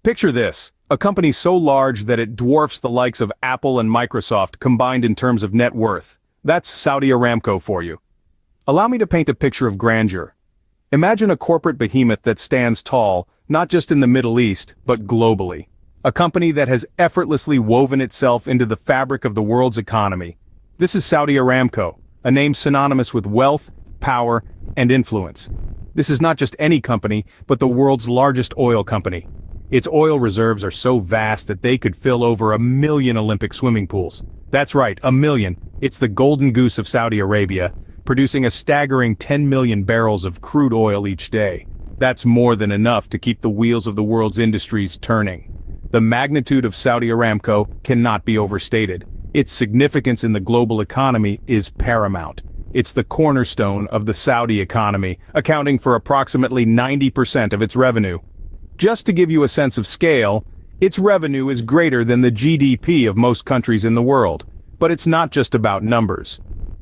Picture this, a company so large that it dwarfs the likes of Apple and Microsoft combined in terms of net worth. That's Saudi Aramco for you. Allow me to paint a picture of grandeur. Imagine a corporate behemoth that stands tall, not just in the Middle East, but globally. A company that has effortlessly woven itself into the fabric of the world's economy. This is Saudi Aramco, a name synonymous with wealth, power, and influence. This is not just any company, but the world's largest oil company. Its oil reserves are so vast that they could fill over 1 million Olympic swimming pools. That's right, 1 million. It's the golden goose of Saudi Arabia, producing a staggering 10 million barrels of crude oil each day. That's more than enough to keep the wheels of the world's industries turning. The magnitude of Saudi Aramco cannot be overstated. Its significance in the global economy is paramount. It's the cornerstone of the Saudi economy, accounting for approximately 90% of its revenue. Just to give you a sense of scale, its revenue is greater than the GDP of most countries in the world. But it's not just about numbers.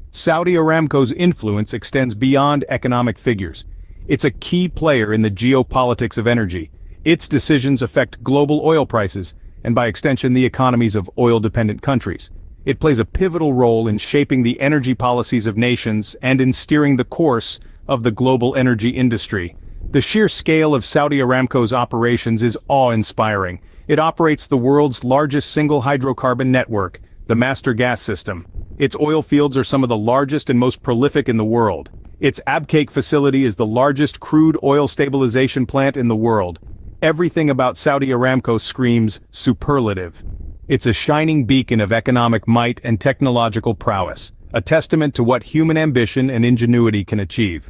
Saudi Aramco's influence extends beyond economic figures. It's a key player in the geopolitics of energy. Its decisions affect global oil prices, and by extension the economies of oil-dependent countries. It plays a pivotal role in shaping the energy policies of nations and in steering the course of the global energy industry. The sheer scale of Saudi Aramco's operations is awe-inspiring. It operates the world's largest single hydrocarbon network, the Master Gas System. Its oil fields are some of the largest and most prolific in the world. Its Abqaiq facility is the largest crude oil stabilization plant in the world. Everything about Saudi Aramco screams superlative. It's a shining beacon of economic might and technological prowess, a testament to what human ambition and ingenuity can achieve.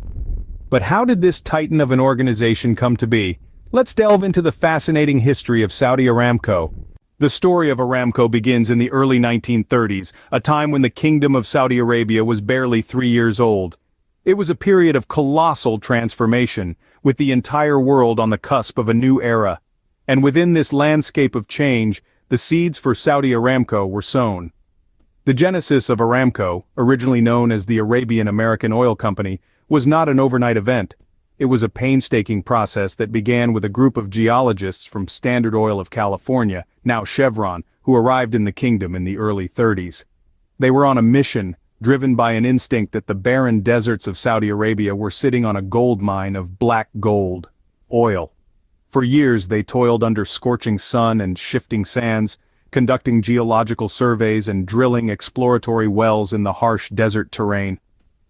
But how did this titan of an organization come to be? Let's delve into the fascinating history of Saudi Aramco. The story of Aramco begins in the early 1930s, a time when the Kingdom of Saudi Arabia was barely 3 years old. It was a period of colossal transformation, with the entire world on the cusp of a new era. And within this landscape of change, the seeds for Saudi Aramco were sown. The genesis of Aramco, originally known as the Arabian American Oil Company, was not an overnight event. It was a painstaking process that began with a group of geologists from Standard Oil of California, now Chevron, who arrived in the kingdom in the early 30s. They were on a mission, driven by an instinct that the barren deserts of Saudi Arabia were sitting on a gold mine of black gold, oil. For years they toiled under scorching sun and shifting sands, conducting geological surveys and drilling exploratory wells in the harsh desert terrain.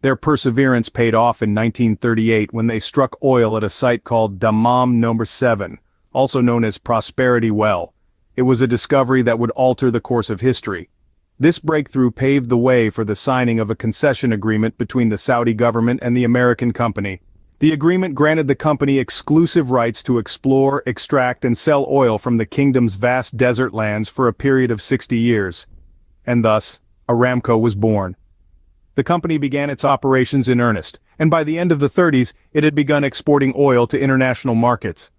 Their perseverance paid off in 1938 when they struck oil at a site called Dammam No. 7, also known as Prosperity Well. It was a discovery that would alter the course of history. This breakthrough paved the way for the signing of a concession agreement between the Saudi government and the American company. The agreement granted the company exclusive rights to explore, extract, and sell oil from the kingdom's vast desert lands for a period of 60 years. And thus, Aramco was born. The company began its operations in earnest, and by the end of the 30s, it had begun exporting oil to international markets.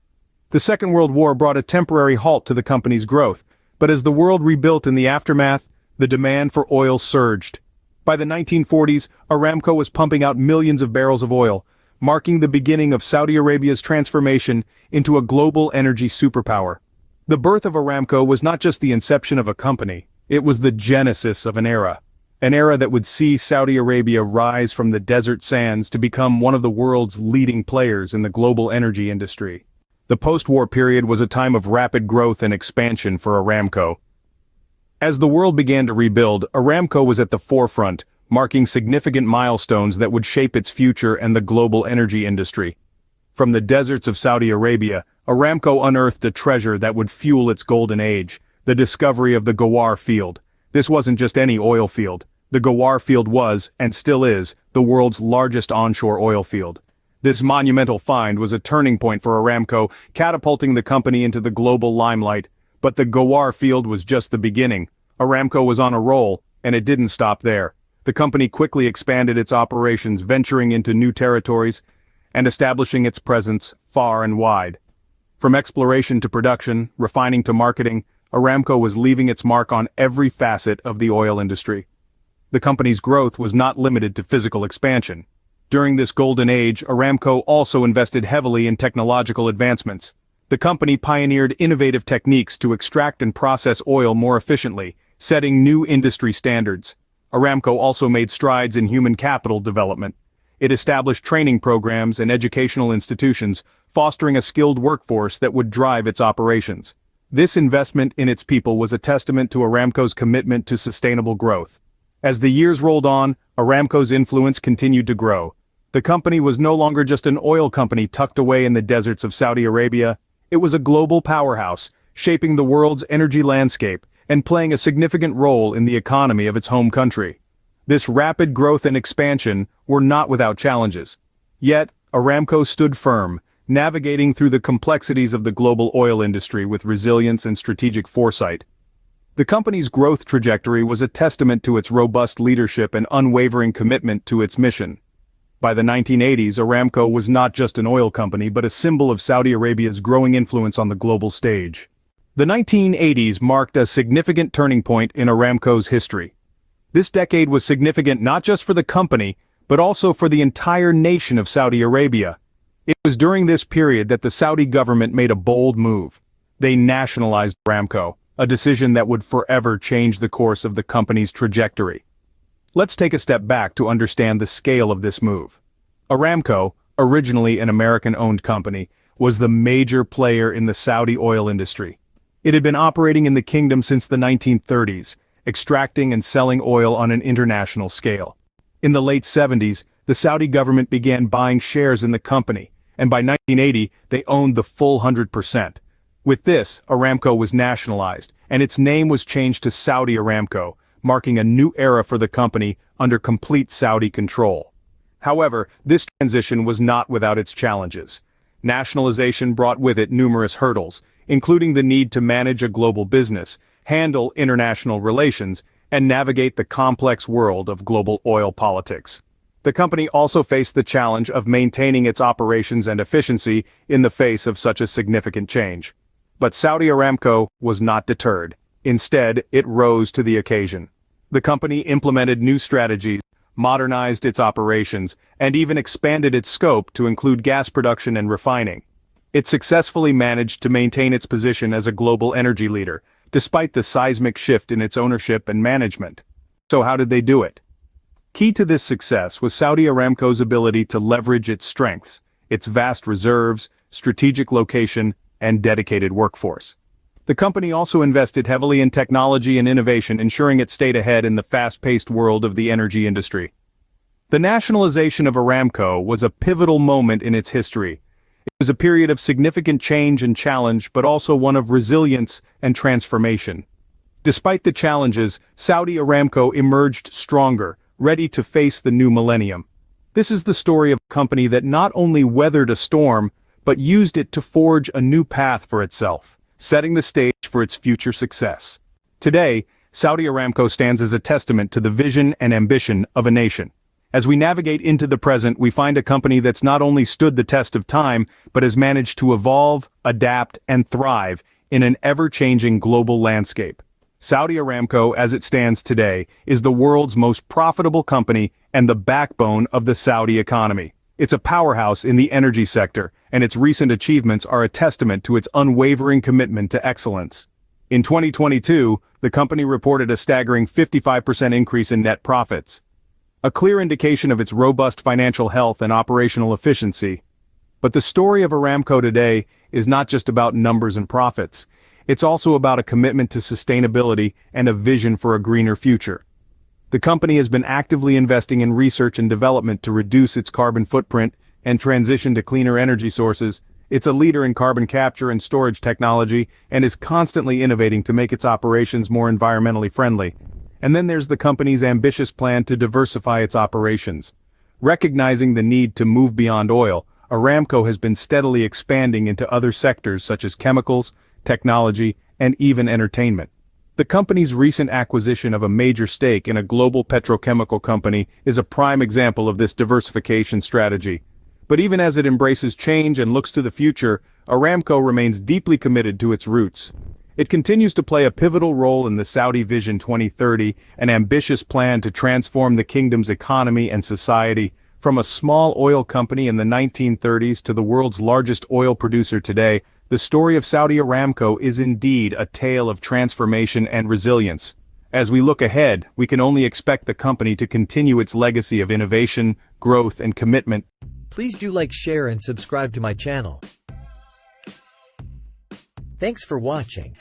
The Second World War brought a temporary halt to the company's growth, but as the world rebuilt in the aftermath, the demand for oil surged. By the 1940s, Aramco was pumping out millions of barrels of oil, marking the beginning of Saudi Arabia's transformation into a global energy superpower. The birth of Aramco was not just the inception of a company, it was the genesis of an era that would see Saudi Arabia rise from the desert sands to become one of the world's leading players in the global energy industry. The post-war period was a time of rapid growth and expansion for Aramco. As the world began to rebuild, Aramco was at the forefront, marking significant milestones that would shape its future and the global energy industry. From the deserts of Saudi Arabia, Aramco unearthed a treasure that would fuel its golden age, the discovery of the Ghawar field. This wasn't just any oil field. The Ghawar field was, and still is, the world's largest onshore oil field. This monumental find was a turning point for Aramco, catapulting the company into the global limelight. But the Ghawar field was just the beginning. Aramco was on a roll, and it didn't stop there. The company quickly expanded its operations, venturing into new territories and establishing its presence far and wide. From exploration to production, refining to marketing, Aramco was leaving its mark on every facet of the oil industry. The company's growth was not limited to physical expansion. During this golden age, Aramco also invested heavily in technological advancements. The company pioneered innovative techniques to extract and process oil more efficiently, setting new industry standards. Aramco also made strides in human capital development. It established training programs and educational institutions, fostering a skilled workforce that would drive its operations. This investment in its people was a testament to Aramco's commitment to sustainable growth. As the years rolled on, Aramco's influence continued to grow. The company was no longer just an oil company tucked away in the deserts of Saudi Arabia. It was a global powerhouse, shaping the world's energy landscape and playing a significant role in the economy of its home country. This rapid growth and expansion were not without challenges. Yet, Aramco stood firm, navigating through the complexities of the global oil industry with resilience and strategic foresight. The company's growth trajectory was a testament to its robust leadership and unwavering commitment to its mission. By the 1980s, Aramco was not just an oil company but a symbol of Saudi Arabia's growing influence on the global stage. The 1980s marked a significant turning point in Aramco's history. This decade was significant not just for the company, but also for the entire nation of Saudi Arabia. It was during this period that the Saudi government made a bold move. They nationalized Aramco, a decision that would forever change the course of the company's trajectory. Let's take a step back to understand the scale of this move. Aramco, originally an American-owned company, was the major player in the Saudi oil industry. It had been operating in the kingdom since the 1930s, extracting and selling oil on an international scale. In the late 70s, the Saudi government began buying shares in the company, and by 1980, they owned the full 100%. With this, Aramco was nationalized, and its name was changed to Saudi Aramco, marking a new era for the company under complete Saudi control. However, this transition was not without its challenges. Nationalization brought with it numerous hurdles, including the need to manage a global business, handle international relations, and navigate the complex world of global oil politics. The company also faced the challenge of maintaining its operations and efficiency in the face of such a significant change. But Saudi Aramco was not deterred. Instead, it rose to the occasion. The company implemented new strategies, modernized its operations, and even expanded its scope to include gas production and refining. It successfully managed to maintain its position as a global energy leader, despite the seismic shift in its ownership and management. So how did they do it? Key to this success was Saudi Aramco's ability to leverage its strengths, its vast reserves, strategic location, and dedicated workforce. The company also invested heavily in technology and innovation, ensuring it stayed ahead in the fast-paced world of the energy industry. The nationalization of Aramco was a pivotal moment in its history. It was a period of significant change and challenge, but also one of resilience and transformation. Despite the challenges, Saudi Aramco emerged stronger, ready to face the new millennium. This is the story of a company that not only weathered a storm, but used it to forge a new path for itself, setting the stage for its future success. Today, Saudi Aramco stands as a testament to the vision and ambition of a nation. As we navigate into the present, we find a company that's not only stood the test of time, but has managed to evolve, adapt, and thrive in an ever-changing global landscape. Saudi Aramco, as it stands today, is the world's most profitable company and the backbone of the Saudi economy. It's a powerhouse in the energy sector, and its recent achievements are a testament to its unwavering commitment to excellence. In 2022, the company reported a staggering 55% increase in net profits, a clear indication of its robust financial health and operational efficiency. But the story of Aramco today is not just about numbers and profits. It's also about a commitment to sustainability and a vision for a greener future. The company has been actively investing in research and development to reduce its carbon footprint and transition to cleaner energy sources. It's a leader in carbon capture and storage technology and is constantly innovating to make its operations more environmentally friendly. And then there's the company's ambitious plan to diversify its operations. Recognizing the need to move beyond oil, Aramco has been steadily expanding into other sectors such as chemicals, technology, and even entertainment. The company's recent acquisition of a major stake in a global petrochemical company is a prime example of this diversification strategy. But even as it embraces change and looks to the future, Aramco remains deeply committed to its roots. It continues to play a pivotal role in the Saudi Vision 2030, an ambitious plan to transform the kingdom's economy and society. From a small oil company in the 1930s to the world's largest oil producer today, The story of Saudi Aramco is indeed a tale of transformation and resilience. As we look ahead, we can only expect the company to continue its legacy of innovation, growth, and commitment. Please do like, share, and subscribe to my channel. Thanks for watching.